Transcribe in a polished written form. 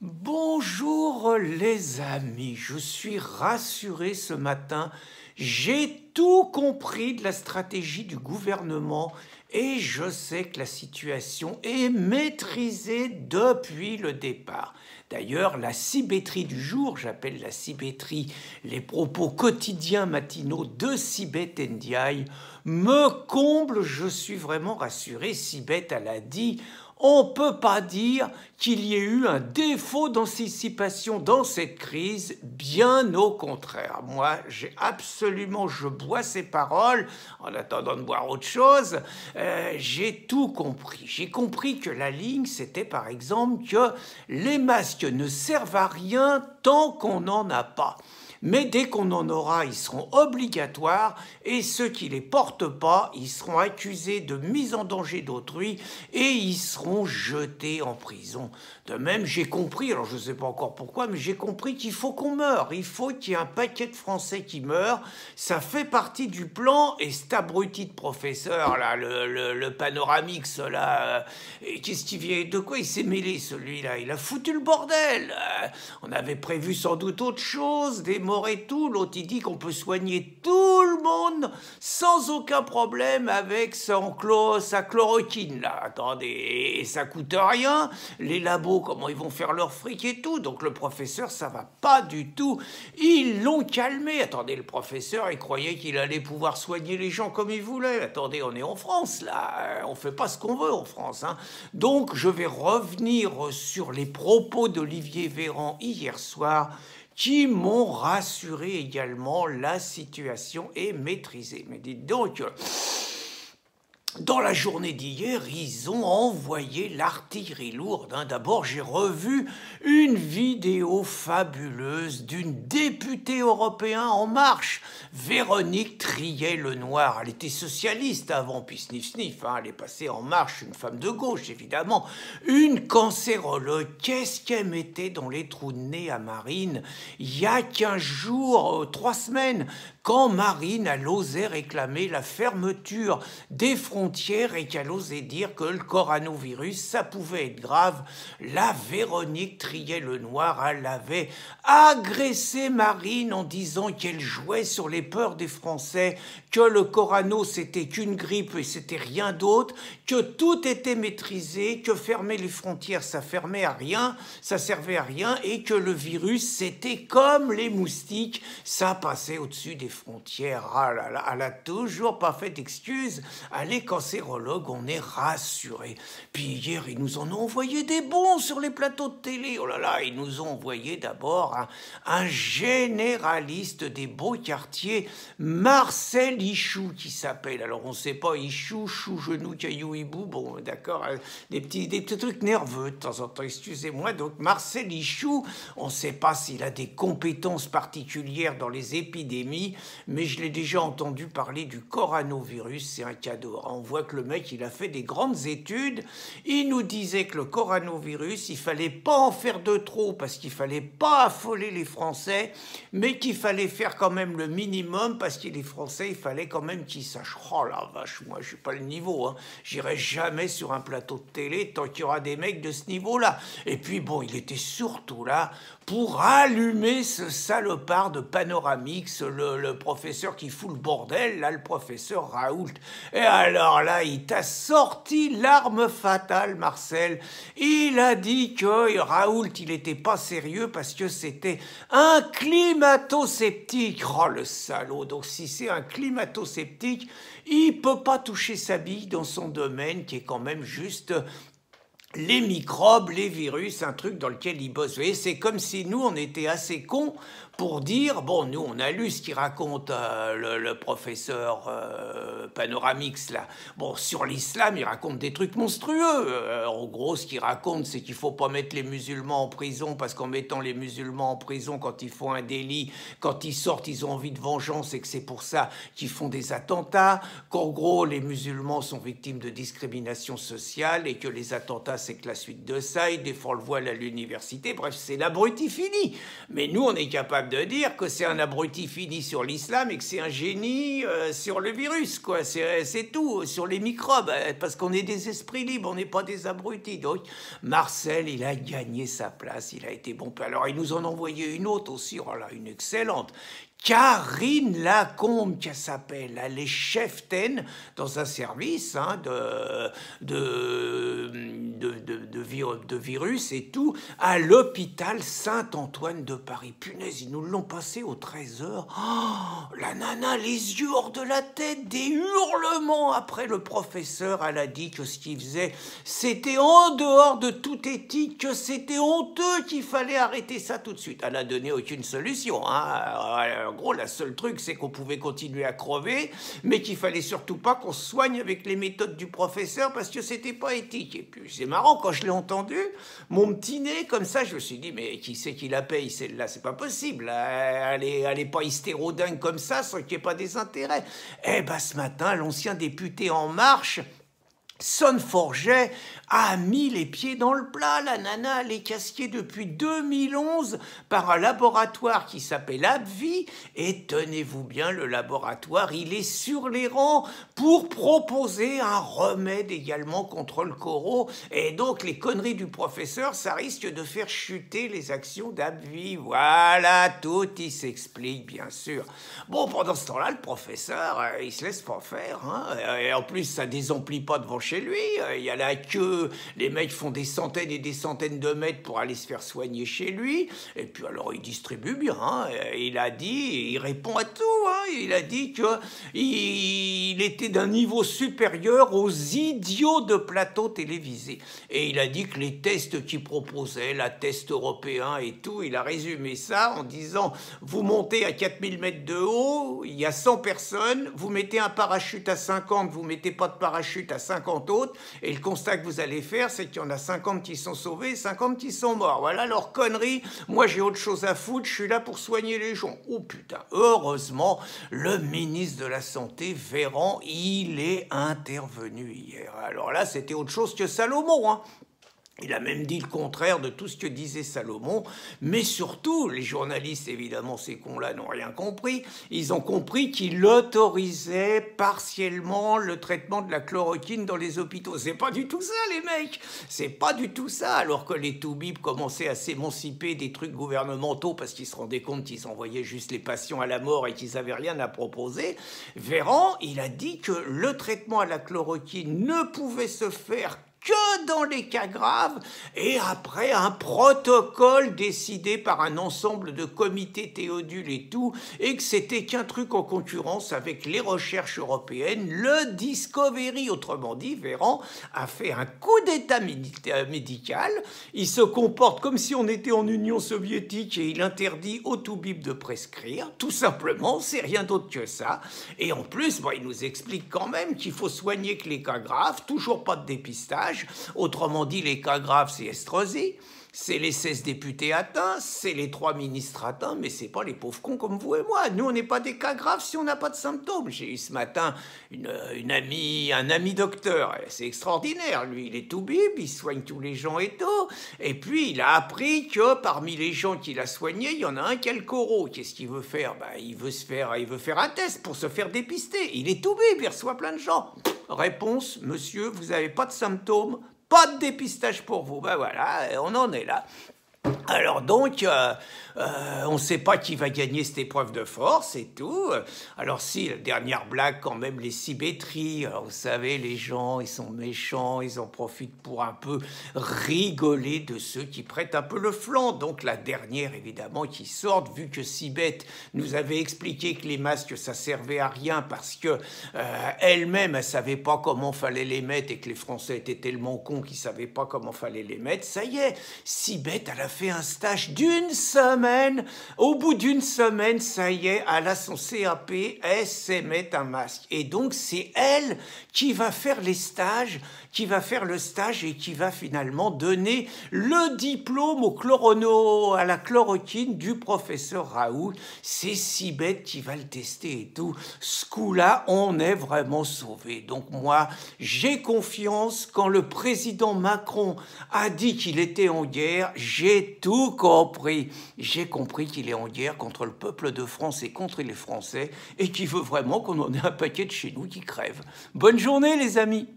Bonjour les amis, je suis rassuré ce matin, j'ai tout compris de la stratégie du gouvernement et je sais que la situation est maîtrisée depuis le départ. D'ailleurs, la cybétrie du jour, j'appelle la cybétrie les propos quotidiens matinaux de Sibeth Ndiaye, me comble, je suis vraiment rassuré. Sibeth, elle a dit: on ne peut pas dire qu'il y ait eu un défaut d'anticipation dans cette crise, bien au contraire. Moi, je bois ces paroles en attendant de boire autre chose. J'ai tout compris. J'ai compris que la ligne, c'était par exemple que les masques ne servent à rien tant qu'on n'en a pas. Mais dès qu'on en aura, ils seront obligatoires et ceux qui ne les portent pas, ils seront accusés de mise en danger d'autrui et ils seront jetés en prison. De même, j'ai compris, alors je ne sais pas encore pourquoi, mais j'ai compris qu'il faut qu'on meure. Il faut qu'il y ait un paquet de Français qui meurent. Ça fait partie du plan et cet abruti de professeur, là, le Panoramix, là, qu'est-ce qu'il vient, de quoi il s'est mêlé celui-là? Il a foutu le bordel. On avait prévu sans doute autre chose, des morts et tout. L'autre, il dit qu'on peut soigner tout le monde sans aucun problème avec sa chloroquine, là. Attendez, et ça coûte rien. Les labos, comment ils vont faire leur fric et tout. Donc le professeur, ça va pas du tout. Ils l'ont calmé. Attendez, le professeur, il croyait qu'il allait pouvoir soigner les gens comme il voulait. Attendez, on est en France, là. On fait pas ce qu'on veut en France, hein. Donc je vais revenir sur les propos d'Olivier Véran hier soir, qui m'ont rassuré également. La situation est maîtrisée. Mais dites donc, dans la journée d'hier, ils ont envoyé l'artillerie lourde. D'abord, j'ai revu une vidéo fabuleuse d'une députée européenne En Marche, Véronique Triet-Lenoir. Elle était socialiste avant, puis sniff, elle est passée En Marche, une femme de gauche, évidemment. Une cancérologue. Qu'est-ce qu'elle mettait dans les trous de nez à Marine il y a 15 jours, 3 semaines, quand Marine, elle osait réclamer la fermeture des frontières et qu'elle osait dire que le coronavirus, ça pouvait être grave. La Véronique Triet-Lenoir, elle avait agressé Marine en disant qu'elle jouait sur les peurs des Français, que le corano, c'était qu'une grippe et c'était rien d'autre, que tout était maîtrisé, que fermer les frontières, ça fermait à rien, ça servait à rien, et que le virus, c'était comme les moustiques, ça passait au-dessus des frontières. Ah là là, elle a toujours pas fait d'excuses. Les cancérologues, on est rassurés. Puis hier, ils nous en ont envoyé des bons sur les plateaux de télé. Oh là là, ils nous ont envoyé d'abord un généraliste des beaux quartiers, Marcel Ichou, qui s'appelle. Alors on sait pas, Ichou, chou, genou, caillou, hibou, bon d'accord, des petits trucs nerveux de temps en temps, excusez-moi. Donc Marcel Ichou, on sait pas s'il a des compétences particulières dans les épidémies, mais je l'ai déjà entendu parler du coronavirus, c'est un cadeau. On voit que le mec, il a fait des grandes études, il nous disait que le coronavirus, il fallait pas en faire de trop, parce qu'il fallait pas affoler les Français, mais qu'il fallait faire quand même le minimum, parce que les Français, il fallait quand même qu'ils sachent. Oh la vache, moi, je suis pas le niveau, hein. J'irai jamais sur un plateau de télé tant qu'il y aura des mecs de ce niveau-là. Et puis, bon, il était surtout là pour allumer ce salopard de Panoramix, le professeur qui fout le bordel, là, le professeur Raoult. Et alors là, il t'a sorti l'arme fatale, Marcel. Il a dit que Raoult, il était pas sérieux parce que c'était un climato-sceptique. Oh, le salaud. Donc, si c'est un climato-sceptique, il peut pas toucher sa bille dans son domaine qui est quand même juste les microbes, les virus, un truc dans lequel ils bossent. Vous voyez, c'est comme si nous, on était assez cons pour dire, bon, nous, on a lu ce qu'il raconte le professeur Panoramix, là. Bon, sur l'islam, il raconte des trucs monstrueux. En gros, ce qu'il raconte, c'est qu'il faut pas mettre les musulmans en prison, parce qu'en mettant les musulmans en prison, quand ils font un délit, quand ils sortent, ils ont envie de vengeance, et que c'est pour ça qu'ils font des attentats, qu'en gros, les musulmans sont victimes de discrimination sociale, et que les attentats, c'est que la suite de ça, il défend le voile à l'université. Bref, c'est l'abruti fini. Mais nous, on est capable capable de dire que c'est un abruti fini sur l'islam et que c'est un génie sur le virus, quoi. C'est tout, sur les microbes, parce qu'on est des esprits libres, on n'est pas des abrutis. Donc, Marcel, il a gagné sa place, il a été bon. Alors, il nous en a envoyé une autre aussi, oh là, une excellente. Karine Lacombe, qui s'appelle, elle est cheftaine dans un service de virus et tout, à l'hôpital Saint-Antoine de Paris. Punaise, ils nous l'ont passé aux 13h. Oh, la nana, les yeux hors de la tête, des hurlements après le professeur. Elle a dit que ce qu'il faisait, c'était en dehors de toute éthique, que c'était honteux, qu'il fallait arrêter ça tout de suite. Elle n'a donné aucune solution, En gros, le seul truc, c'est qu'on pouvait continuer à crever, mais qu'il fallait surtout pas qu'on se soigne avec les méthodes du professeur parce que c'était pas éthique. Et puis, c'est marrant, quand je l'ai entendu, mon petit nez, comme ça, je me suis dit, mais qui c'est qui la paye, celle-là? C'est pas possible. Elle est pas hystérodingue comme ça, sans qu'il n'y ait pas des intérêts. Eh ben, ce matin, l'ancien député En Marche, Sonneforget, a mis les pieds dans le plat. La nana, elle est casquée depuis 2011 par un laboratoire qui s'appelle AbbVie. Et tenez-vous bien, le laboratoire, il est sur les rangs pour proposer un remède également contre le coro. Et donc, les conneries du professeur, ça risque de faire chuter les actions d'AbbVie. Voilà, tout y s'explique, bien sûr. Bon, pendant ce temps-là, le professeur, il se laisse pas faire. Et en plus, ça désemplit pas devant chez lui. Il y a la queue, les mecs font des centaines et des centaines de mètres pour aller se faire soigner chez lui. Et puis alors, il distribue bien. Il a dit, il répond à tout. Il a dit qu'il était d'un niveau supérieur aux idiots de plateau télévisés. Et il a dit que les tests qu'il proposait, la test européen et tout, il a résumé ça en disant, vous montez à 4000 mètres de haut, il y a 100 personnes, vous mettez un parachute à 50, vous mettez pas de parachute à 50 autres, et le constat que vous allez faire, c'est qu'il y en a 50 qui sont sauvés et 50 qui sont morts. Voilà leur connerie. Moi, j'ai autre chose à foutre, je suis là pour soigner les gens. Oh putain, heureusement, le ministre de la Santé, Véran, il est intervenu hier. Alors là, c'était autre chose que Salomon, Il a même dit le contraire de tout ce que disait Salomon, mais surtout, les journalistes, évidemment, ces cons-là n'ont rien compris. Ils ont compris qu'il autorisait partiellement le traitement de la chloroquine dans les hôpitaux. C'est pas du tout ça, les mecs. C'est pas du tout ça. Alors que les toubibs commençaient à s'émanciper des trucs gouvernementaux parce qu'ils se rendaient compte qu'ils envoyaient juste les patients à la mort et qu'ils avaient rien à proposer. Véran, il a dit que le traitement à la chloroquine ne pouvait se faire que dans les cas graves, et après un protocole décidé par un ensemble de comités Théodule et tout, et que c'était qu'un truc en concurrence avec les recherches européennes, le Discovery. Autrement dit, Véran a fait un coup d'état médical, il se comporte comme si on était en Union soviétique et il interdit aux toubibs de prescrire, tout simplement, c'est rien d'autre que ça. Et en plus, il nous explique quand même qu'il faut soigner que les cas graves, toujours pas de dépistage. Autrement dit, les cas graves, c'est Estrosi, c'est les 16 députés atteints, c'est les 3 ministres atteints, mais c'est pas les pauvres cons comme vous et moi. Nous, on n'est pas des cas graves si on n'a pas de symptômes. J'ai eu ce matin un ami docteur, c'est extraordinaire. Lui, il est tout bib, il soigne tous les gens et tout. Et puis, il a appris que parmi les gens qu'il a soignés, il y en a un qui a le coro. Qu'est-ce qu'il veut faire? Il veut faire un test pour se faire dépister. Il est tout bib, il reçoit plein de gens. Réponse, monsieur, vous n'avez pas de symptômes, pas de dépistage pour vous. Voilà, on en est là. Alors donc, on ne sait pas qui va gagner cette épreuve de force et tout. Alors si, la dernière blague quand même, les symétries. Alors, vous savez, les gens, ils sont méchants, ils en profitent pour un peu rigoler de ceux qui prêtent un peu le flanc. Donc la dernière, évidemment, qui sort, vu que Sibeth nous avait expliqué que les masques, ça servait à rien parce que elle-même, elle savait pas comment fallait les mettre et que les Français étaient tellement cons qu'ils savaient pas comment fallait les mettre. Ça y est, Sibeth, elle a fait un stage d'une semaine. Au bout d'une semaine, ça y est, elle a son CAP, elle sait mettre un masque. Et donc, c'est elle qui va faire les stages, qui va faire le stage et qui va finalement donner le diplôme à la chloroquine du professeur Raoult. C'est Sibeth qui va le tester et tout. Ce coup-là, on est vraiment sauvé. Donc moi, j'ai confiance. Quand le président Macron a dit qu'il était en guerre, j'ai tout tout compris. J'ai compris qu'il est en guerre contre le peuple de France et contre les Français et qu'il veut vraiment qu'on en ait un paquet de chez nous qui crève. Bonne journée les amis.